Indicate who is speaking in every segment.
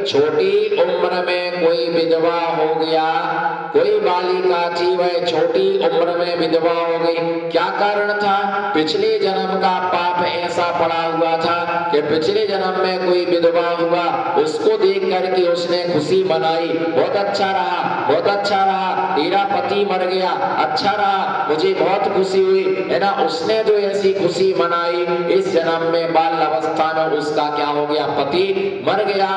Speaker 1: छोटी उम्र में कोई विधवा हो गया, कोई बालिका थी वह छोटी उम्र में विधवा हो गई। क्या कारण था? पिछले जन्म का पाप ऐसा पड़ा हुआ था कि पिछले जन्म में कोई विधवा हुआ, उसको देख करके उसने खुशी मनाई, बहुत अच्छा रहा, बहुत अच्छा रहा, तेरा पति मर गया, अच्छा रहा, मुझे बहुत खुशी हुई, है ना। उसने जो ऐसी खुशी मनाई, इस जन्म में बाल अवस्था में उसका क्या हो गया? पति मर गया।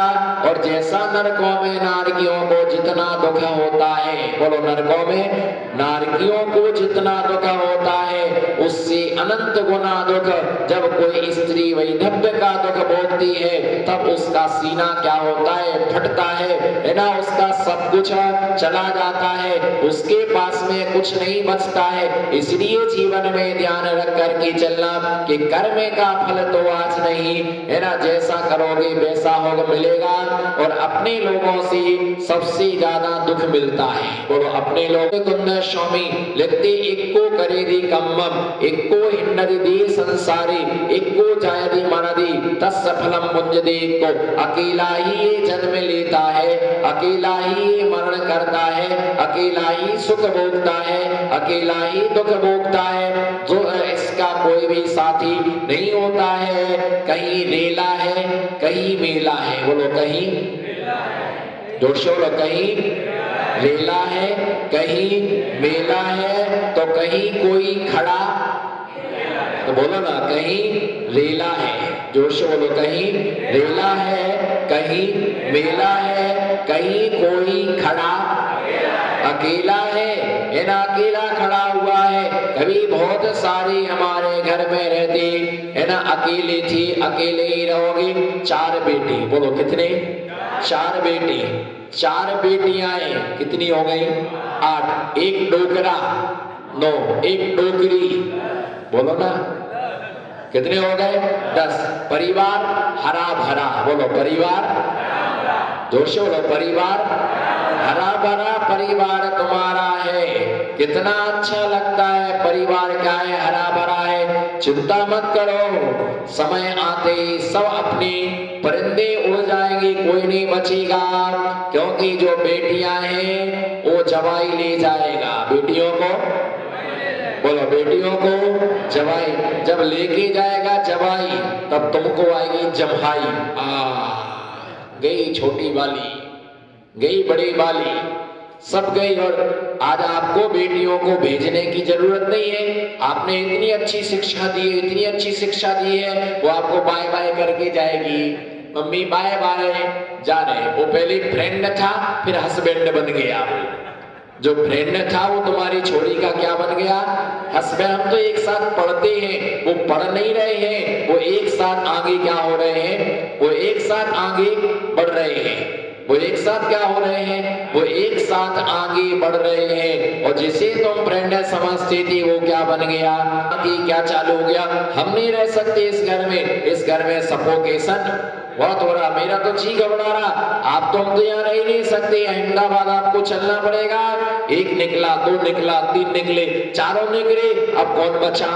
Speaker 1: और जैसा नरकों में नारकियों को जितना दुख होता है, बोलो नरकों में नारकियों को जितना दुख होता है, उससे अनंत गुना दुख जब कोई स्त्री वैधव्य का दुख भोगती है, तब उसका सीना क्या होता है? फटता है ना। उसका सब कुछ चला जाता है, उसके पास में कुछ नहीं बचता है। इसलिए जीवन में ध्यान रख करके चलना कि कर्म का फल तो आज नहीं, है ना, जैसा करोगे वैसा होगा मिलेगा। और अपने लोगों से सबसे ज्यादा दुख मिलता है, बोलो अपने लोग। कुंद स्वामी लिखते इक्को करे दी कम्मम इक्को हिंडरी दी संसारी इक्को जायदी मरदी तस् फलम मुंजदे को। अकेला ही ये जन्म लेता है, अकेला ही ये मरण करता है, अकेला ही सुख भोगता है, अकेला ही दुख भोगता है, जो इसका कोई भी साथी नहीं होता है। कहीं रेला है, कहीं मेला है, बोलो कहीं जोश बोलो, कहीं रेला है, कहीं मेला है, तो कहीं कोई खड़ा, तो बोलो ना कहीं रेला है, जोश बोलो, कहीं रेला है, कहीं मेला है, कहीं कोई खड़ा अकेला है ना, अकेला खड़ा हुआ है। कभी बहुत सारे हमारे घर में रहते, है ना, अकेले थी, अकेले ही रहोगे। 4 बेटी, बोलो कितने? 4 बेटी, 4 बेटियां हैं, कितनी हो गई? 8। एक डोकरा 9, एक डोकरी, बोलो ना कितने हो गए? 10। परिवार हरा भरा, बोलो परिवार, जोश बोलो परिवार हरा भरा परिवार तुम्हारा है। कितना अच्छा लगता है, परिवार क्या है? हरा भरा है। चिंता मत करो, समय आते सब अपने परिंदे उड़ जाएंगे, कोई नहीं बचेगा, क्योंकि जो बेटियां हैं वो जवाई ले जाएगा। बेटियों को बोलो, बेटियों को जवाई जब लेके जाएगा जवाई, तब तुमको आएगी जम्हाई। गई छोटी वाली, गई बड़ी वाली, सब गई। और आज आपको बेटियों को भेजने की जरूरत नहीं है। आपने इतनी अच्छी शिक्षा दी है, इतनी अच्छी शिक्षा दी है, वो आपको बाय बाय करके जाएगी। मम्मी बाय बाय, जा रहे। वो पहले फ्रेंड था, फिर हस्बैंड बन गया। जो फ्रेंड था वो तुम्हारी छोरी का क्या बन गया? हस्बैंड। हम तो एक साथ पढ़ते हैं, वो पढ़ नहीं रहे हैं, वो एक साथ आगे क्या हो रहे हैं? वो एक साथ आगे बढ़ रहे हैं। वो एक साथ क्या हो रहे हैं? वो एक साथ आगे बढ़ रहे हैं। और जिसे तुम फ्रेंड समझते थे वो क्या बन गया? क्या चालू हो गया? हम नहीं रह सकते इस घर में, इस घर में सफोकेशन बहुत हो रहा, मेरा तो जी घबरा रहा। आप तो हम तो यहाँ रह ही नहीं सकते, अहमदाबाद आपको चलना पड़ेगा। 1 निकला, 2 निकला, 3 निकले, 4 निकले, अब कौन बचा?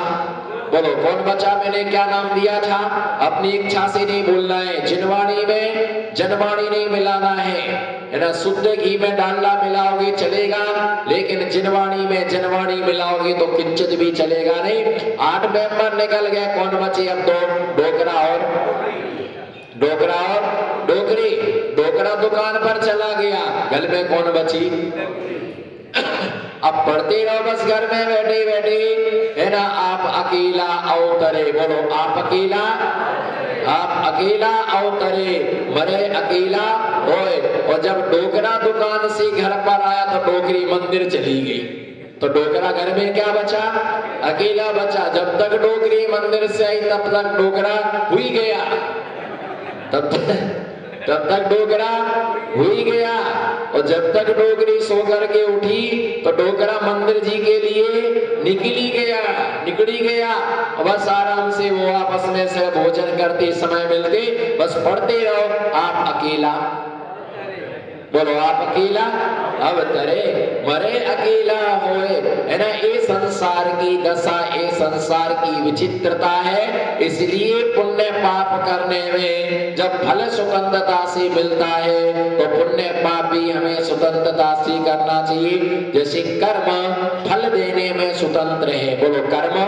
Speaker 1: बोलो कौन बचा? मैंने क्या नाम दिया था? अपनी इच्छा से नहीं बोलना है। जिनवाणी में जनवाणी नहीं मिलाना है ना। शुद्ध घी में डालना मिलाओगे चलेगा, लेकिन जिनवाणी में जनवाणी मिलाओगे तो किंचित भी चलेगा नहीं। 8 मेंबर निकल गए, कौन बचे अब? 2, डोकरा और डोकरी। डोकरा दुकान पर चला गया, घर में कौन बची? अब पढ़ते रहो बस घर में बैठे बैठे, है ना। आप अकेला अवतरे, बोलो आप अकेला अवतरे, मरे अकेला होए। और जब डोकरा दुकान से घर पर आया तो डोकरी मंदिर चली गई, तो डोकरा घर में क्या बचा? अकेला बचा। जब तक डोकरी मंदिर से आई तब तक डोकरा हुई गया, तब तक डोकरा हुई गया। और जब तक डोकरी सो करके उठी तो डोकरा मंदिर जी के लिए निकली गया। बस आराम से वो आपस में से भोजन करते, समय मिलते बस पढ़ते रहो। आप अकेला, बोलो आप अकेला अवतरे मरे अकेला होए, है ना। ये संसार की दशा, ये संसार की विचित्रता है। इसलिए पुण्य पाप करने में जब फल स्वतंत्रता से मिलता है तो पुण्य पाप भी हमें स्वतंत्रता से करना चाहिए। जैसे कर्म फल देने में स्वतंत्र है, बोलो कर्म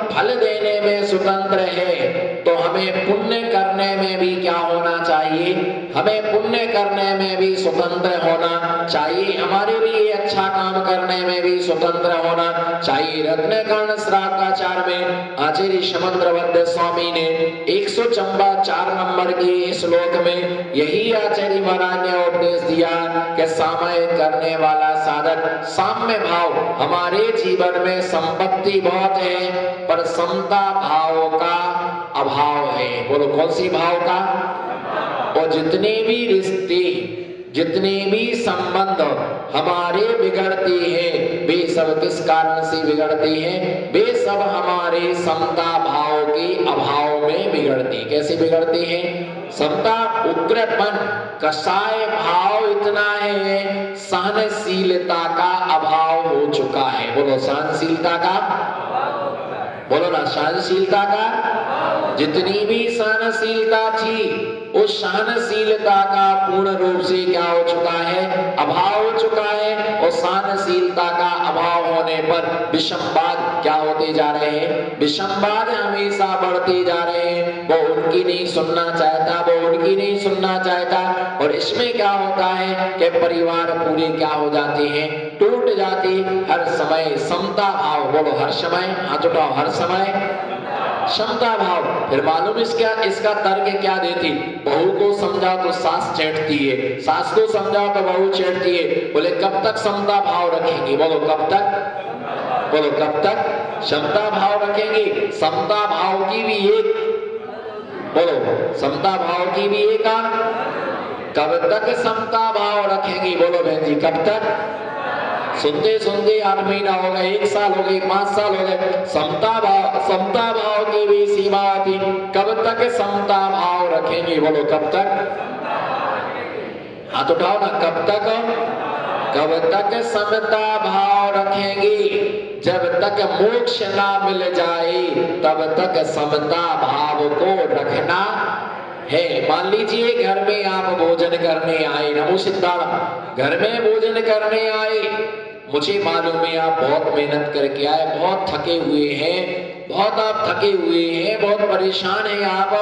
Speaker 1: फल देने में स्वतंत्र है, तो हमें पुण्य करने में भी क्या होना चाहिए, हमें पुण्य करने में भी स्वतंत्र होना चाहिए। हमारे लिए अच्छा काम करने में भी स्वतंत्र होना चाहिए। रत्नकर्ण श्रावकाचार में आचार्य समुद्रवद्य स्वामी ने 154 नंबर के श्लोक में यही आचार्य महाराज ने उपदेश दिया कि सामय करने वाला साधक, साम्य भाव, हमारे जीवन में संपत्ति बहुत है पर समता भाव का अभाव है। बोलो कौन सी भाव का? और जितने भी रिश्ते, जितने भी संबंध हमारे बिगड़ते हैं, वे सब किस कारण से बिगड़ते हैं? वे सब हमारे समता भाव के अभाव में बिगड़ते। कैसे बिगड़ते हैं? समता, उग्रपन, कसाय भाव इतना है, सहनशीलता का अभाव हो चुका है। बोलो सहनशीलता का, बोलो ना सहनशीलता का। जितनी भी सहनशीलता थी उस सहनशीलता का पूर्ण रूप से क्या हो चुका है? अभाव हो चुका है। और सहनशीलता का अभाव होने पर विषमवाद क्या होते जा रहे हैं? विषमवाद हमेशा बढ़ते जा रहे हैं। वो उनकी नहीं सुनना चाहता, वो उनकी नहीं सुनना चाहता। और इसमें क्या होता है कि परिवार पूरे क्या हो जाते हैं? टूट जाते। हर समय समता भाव, बोलो हर समय, हाथ उठाओ, हर समय क्षमता भाव। फिर मालूम इसका तर्क क्या देती? बहू को समझा तो सास चेटती है, सास को समझा तो बहू चेटती है। बोले कब तक समता भाव रखेंगे? बोलो कब तक, बोलो कब तक क्षमता भाव रखेंगे? समता भाव की भी एक, बोलो समता भाव की भी एक, कब तक समता भाव रखेंगे? बोलो बहन जी कब तक? सुनते सुनते 8 महीना हो गए, 1 साल हो गए, 5 साल हो गए। समता भाव की भी सीमा थी। कब तक समता भाव रखेंगे? बोलो कब तक? हाथ उठाओ ना, कब तक? कब तक समता भाव रखेंगे? जब तक मोक्ष ना मिल जाए तब तक समता भाव को रखना है। मान लीजिए घर में आप भोजन करने आए, नमो सिद्धार्थ, घर में भोजन करने आए, मुझे मालूम है आप बहुत मेहनत करके आए, बहुत थके हुए हैं, बहुत आप थके हुए हैं, बहुत परेशान हैं आप,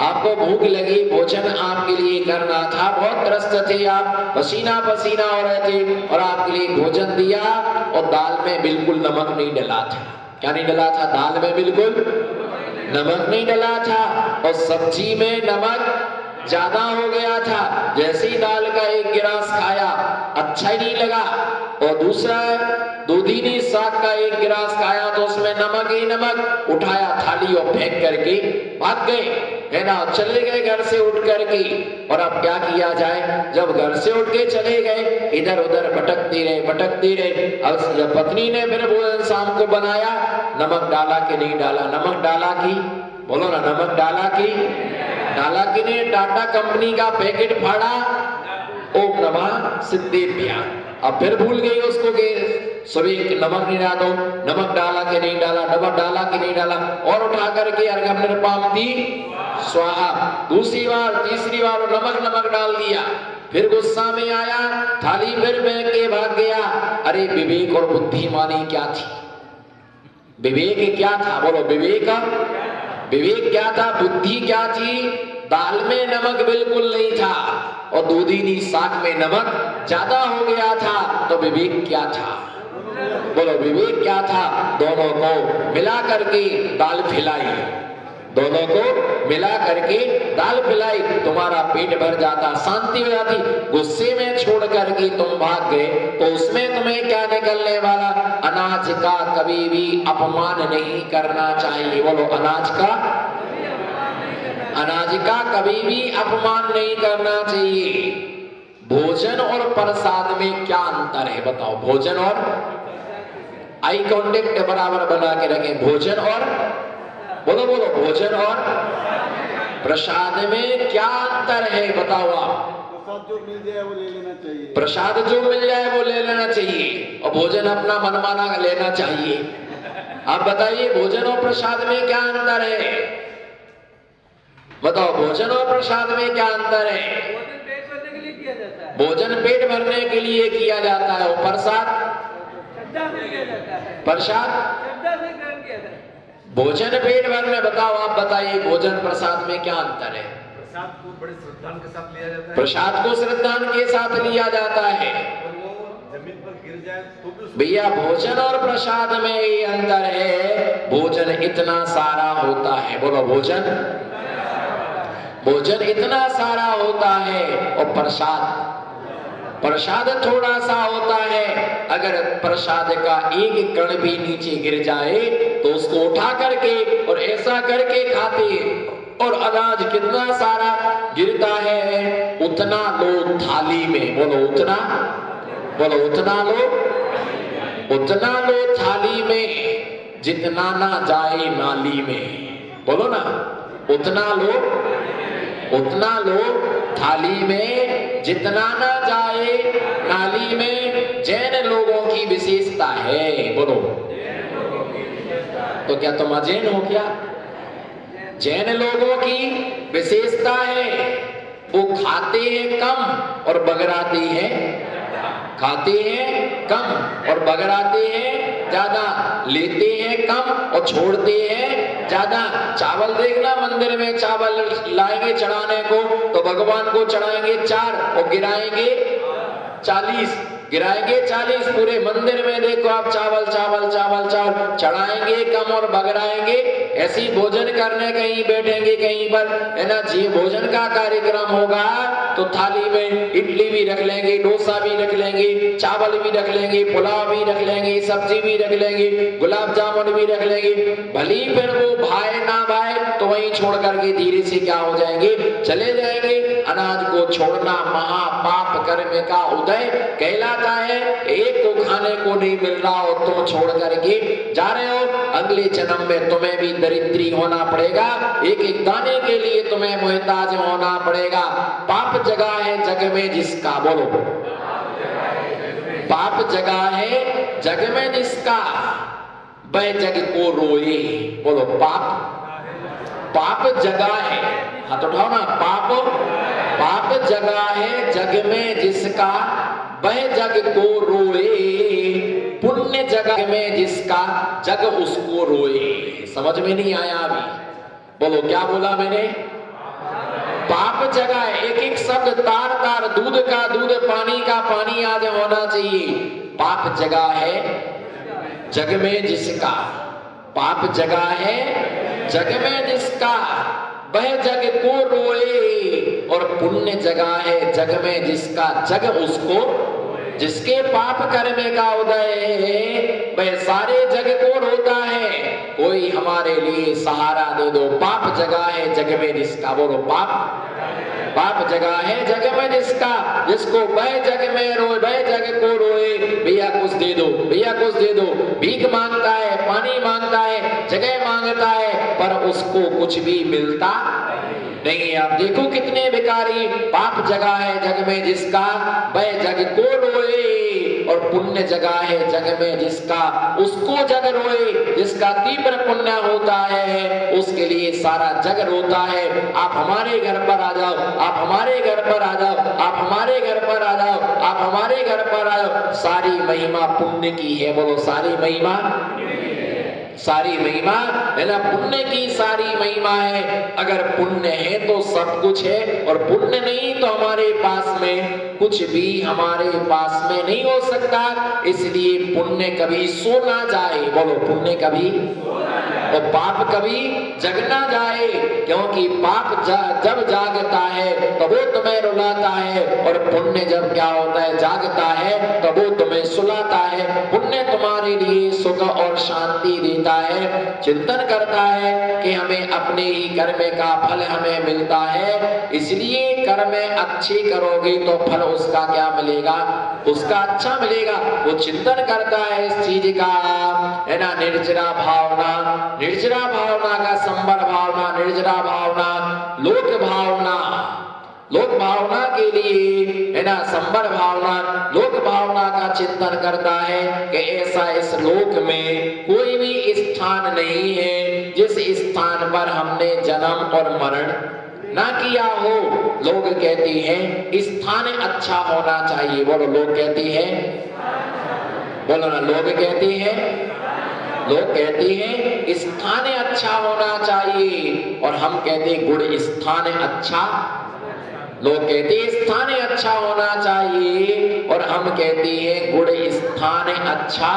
Speaker 1: आपको भूख लगी, भोजन आपके लिए करना था, बहुत त्रस्त थे आप, पसीना पसीना हो रहे थे और आपके लिए भोजन दिया और दाल में बिल्कुल नमक नहीं डला था। क्या नहीं डला था? दाल में बिल्कुल नमक नहीं डला था और सब्जी में नमक ज्यादा हो गया था। जैसे ही दाल का 1 गिलास खाया अच्छा ही नहीं लगा और दूसरा दूधीनी साग का 1 गिलास खाया तो उसमें नमक ही नमक। उठाया थाली और फेंक करके भाग गए, है ना, चले गए घर से उठ करके। और अब क्या किया जाए? जब घर से उठ के चले गए, इधर उधर भटकते रहे। अब जब पत्नी ने फिर भोजन शाम को बनाया, नमक डाला कि नहीं डाला? नमक डाला कि, बोलो ना, नमक डाला कि नहीं? टाटा कंपनी का पैकेट फाड़ा, ओम नमः सिद्धेभ्यः। अब फिर भूल गई उसको कि सुबह नमक नहीं डाला, नमक डाला कि नहीं डाला, नमक डाला कि नहीं डाला, और उठा करके अर्घम निर्पामति स्वाहा। दूसरी बार, तीसरी बार नमक डाल दिया। फिर गुस्सा में आया, थाली फिर फेंक के भाग गया। अरे विवेक और बुद्धिमानी क्या थी? विवेक क्या था? बोलो विवेक क्या था? बुद्धि क्या थी? दाल में नमक बिल्कुल नहीं था और दूधीनी साग में नमक ज्यादा हो गया था, तो विवेक क्या था? बोलो विवेक क्या था? दोनों को मिला करके दाल खिलाई, दोनों को मिला करके दाल पिलाई, तुम्हारा पेट भर जाता, शांति हो जाती। गुस्से में छोड़ करके तुम भाग गए तो उसमें तुम्हें क्या निकलने वाला? अनाज का कभी भी अपमान नहीं करना चाहिए। बोलो अनाज का कभी भी अपमान नहीं करना चाहिए। भोजन और प्रसाद में क्या अंतर है बताओ? भोजन और, आई कांटेक्ट बराबर बना के रखें। भोजन और, बोलो भोजन और प्रसाद में क्या अंतर है बताओ आप?
Speaker 2: प्रसाद जो मिल जाए वो ले लेना चाहिए।
Speaker 1: प्रसाद जो मिल जाए वो ले लेना चाहिए और भोजन अपना मनमाना लेना चाहिए। आप बताइए भोजन और प्रसाद में क्या अंतर है? बताओ भोजन और प्रसाद में क्या अंतर है?
Speaker 3: भोजन पेट भरने के लिए किया जाता है।
Speaker 1: भोजन पेट भरने के लिए किया जाता है और प्रसाद
Speaker 3: श्रद्धा से किया जाता है।
Speaker 1: प्रसाद
Speaker 3: श्रद्धा से ग्रहण किया जाता है।
Speaker 1: भोजन पेट भरने। बताओ आप बताइए भोजन प्रसाद में क्या अंतर है?
Speaker 4: प्रसाद को बड़े श्रद्धा के साथ लिया जाता है
Speaker 1: प्रसाद को श्रद्धा के साथ लिया जाता है।
Speaker 4: और वो जमीन पर गिर जाए तो भी उसको
Speaker 1: भैया भोजन और प्रसाद में ये अंतर है। भोजन इतना सारा होता है, बोलो भोजन इतना सारा होता है और प्रसाद थोड़ा सा होता है। अगर प्रसाद का एक कण भी नीचे गिर जाए तो उसको उठा करके और ऐसा करके खाते हैं और अनाज कितना सारा गिरता है उतना लो थाली में। बोलो उतना लो थाली में जितना ना जाए नाली में। बोलो ना उतना लो थाली में जितना ना जाए नाली में। जैन लोगों की विशेषता है। बोलो तो क्या तुम अजैन हो क्या? जैन लोगों की विशेषता है वो खाते हैं कम और बगराते हैं ज्यादा, लेते हैं कम और छोड़ते हैं ज्यादा। चावल देखना मंदिर में चावल लाएंगे चढ़ाने को तो भगवान को चढ़ाएंगे 4 और गिराएंगे 40। पूरे मंदिर में देखो आप चावल चढ़ाएंगे कम और बगराएंगे। ऐसी भोजन करने कहीं बैठेंगे कहीं पर है ना जी, भोजन का कार्यक्रम होगा तो थाली में इडली भी रख लेंगे, डोसा भी रख लेंगे, चावल भी रख लेंगे, पुलाव भी रख लेंगे, सब्जी भी रख लेंगे, गुलाब जामुन भी रख लेंगे। भली फिर वो भाई ना भाई तो वहीं छोड़ करके धीरे से क्या हो जाएंगे, चले जाएंगे। अनाज को छोड़ना महापाप कर्म का उदय कहलाता है। एक को खाने को नहीं मिल रहा और तुम छोड़ करके जा रहे हो, अगले जन्म में तुम्हें भी दरिद्री होना पड़ेगा। एक दाने के लिए तुम्हें मोहताज होना पड़ेगा। पाप जगह है जग में जिसका, बोलो पाप जगह है जग में जिसका वह जग को रोए। बोलो पाप जगह है, हाथ उठाओ ना। पाप जगह है जग में जिसका वह जग को रोए। पुण्य जगह में जिसका जग उसको रोए। समझ में नहीं आया अभी? बोलो क्या बोला मैंने? पाप जगह है, एक शब्द तार दूध का दूध, पानी का पानी आज होना चाहिए। पाप जगह है जग में जिसका, पाप जगह है जग में जिसका वह जग को रोए। और पुण्य जगह है जग में जिसका जग उसको, जिसके पाप कर्म का उदय है वह सारे जग को रोता है। कोई हमारे लिए सहारा दे दो। पाप जगह है जग में जिसका, बोलो पाप जगह है जग में जिसका, जिसको वह जग में रोए, वह जग को रोए। भैया कुछ दे दो, भैया कुछ दे दो। भीख मांगता है, पानी मांगता है, जगह मांगता है, पर उसको कुछ भी मिलता नहीं। आप देखो कितने भिखारी। पाप जगह है जग में जिसका वह जग को रोए, और पुण्य जगह है जग में जिसका उसको जग रोए। जिसका तीव्र पुण्य होता है उसके लिए सारा जग रोता है। आप हमारे घर पर आ जाओ, आप हमारे घर पर आ जाओ, आप हमारे घर पर आ जाओ, आप हमारे घर पर आ जाओ। सारी महिमा पुण्य की है। बोलो सारी महिमा है ना, पुण्य की सारी महिमा है। अगर पुण्य है तो सब कुछ है, और पुण्य नहीं तो हमारे पास में कुछ भी हमारे पास में नहीं हो सकता। इसलिए पुण्य कभी सो ना जाए। बोलो पुण्य कभी, और पाप कभी जग ना जाए। क्योंकि पाप जब जागता है तो वो तुम्हें रुलाता है, और पुण्य जब क्या होता है, जागता है तो वो तुम्हें सुलाता है। पुण्य तुम्हारे लिए सुख और शांति देता है। चिंतन करता है कि हमें अपने ही कर्म का फल हमें मिलता है। इसलिए कर्म अच्छे करोगे तो फल उसका क्या मिलेगा, उसका अच्छा मिलेगा। वो चिंतन करता है इस चीज का, है ना। निर्जरा भावना का संबर भावना, निर्जरा भावना, लोक भावना, लोक भावना के लिए है ना, संबर भावना, लोक भावना का चिंतन करता है कि ऐसा इस लोक में कोई भी स्थान नहीं है जिस स्थान पर हमने जन्म और मरण ना किया हो। लोग कहते हैं स्थान अच्छा होना चाहिए। बोलो, लोग कहते हैं, बोलो ना, लोग कहते हैं, लोग कहते हैं स्थान अच्छा होना चाहिए और हम कहते हैं गुण स्थान अच्छा। लोग कहते हैं स्थान अच्छा होना चाहिए और हम कहते हैं गुण स्थान अच्छा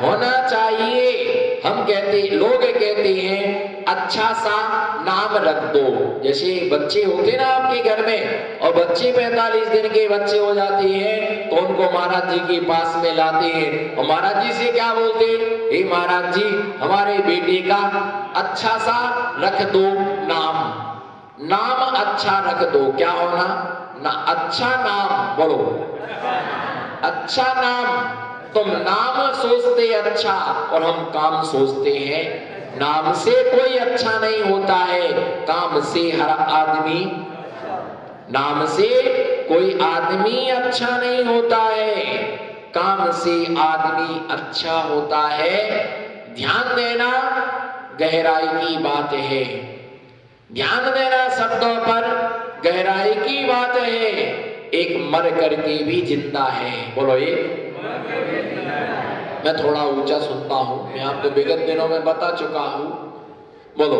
Speaker 1: होना चाहिए। हम कहते, लोग कहते हैं अच्छा सा नाम रख दो। जैसे बच्चे होते ना आपके घर में, और बच्चे 45 दिन के बच्चे हो जाते हैं तो उनको महाराज जी के पास में लाते हैं और महाराज जी से क्या बोलते हैं, हे महाराज जी हमारे बेटे का अच्छा सा रख दो नाम, नाम अच्छा रख दो। क्या होना ना, अच्छा नाम। बोलो, अच्छा नाम। तुम नाम सोचते अच्छा और हम काम सोचते हैं। नाम से कोई अच्छा नहीं होता है, काम से हर आदमी, नाम से कोई आदमी अच्छा नहीं होता है, काम से आदमी अच्छा होता है। ध्यान देना, गहराई की बात है, ध्यान देना शब्दों पर, गहराई की बात है। एक मर करके भी जिंदा है। बोलो, एक, मैं थोड़ा ऊंचा सुनता हूं, मैं आपको विगत दिनों में बता चुका हूं। बोलो,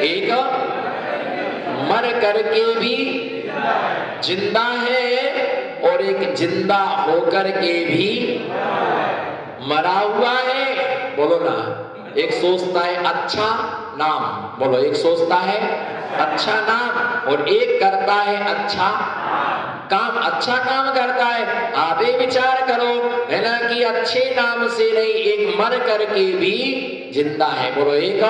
Speaker 1: एक मर करके भी जिंदा है और एक जिंदा होकर के भी मरा हुआ है। बोलो ना, एक सोचता है अच्छा नाम। बोलो, एक सोचता है अच्छा नाम और एक करता है अच्छा काम, अच्छा काम करता है। आप ही विचार करो है ना कि अच्छे नाम से नहीं, एक मर करके भी जिंदा है। बोलो, एक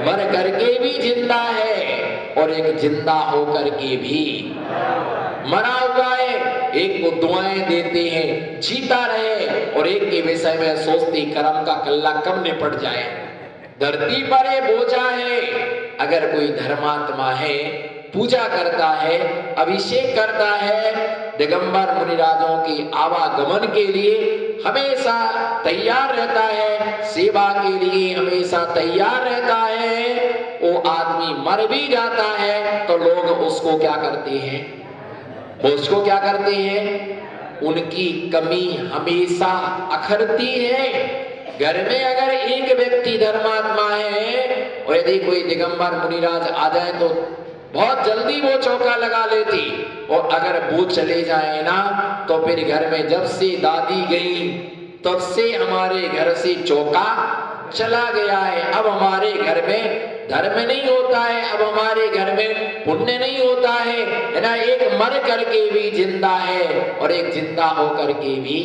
Speaker 1: मर करके भी जिंदा है और एक जिंदा होकर के भी मरा हुआ है। एक को दुआएं देते हैं जीता रहे और एक के विषय में सोचते कर्म का कल्ला कम निपट जाए। धरती पर ये बोझा है। अगर कोई धर्मात्मा है, पूजा करता है, अभिषेक करता है, दिगंबर मुनिराजों के आवागमन के लिए हमेशा तैयार रहता है, सेवा के लिए हमेशा तैयार रहता है, वो आदमी मर भी जाता है तो लोग उसको क्या करते हैं, उसको क्या करते हैं, उनकी कमी हमेशा अखरती है। घर में अगर एक व्यक्ति धर्मात्मा है और यदि कोई दिगंबर मुनिराज आ जाए तो बहुत जल्दी वो चौका लगा लेती, और अगर वो चले जाए ना तो फिर घर में जब से दादी गई तब से हमारे घर से चौका चला गया है। अब हमारे घर में धर्म नहीं होता है, अब हमारे घर में पुण्य नहीं होता है ना। एक मर करके भी जिंदा है और एक जिंदा होकर के भी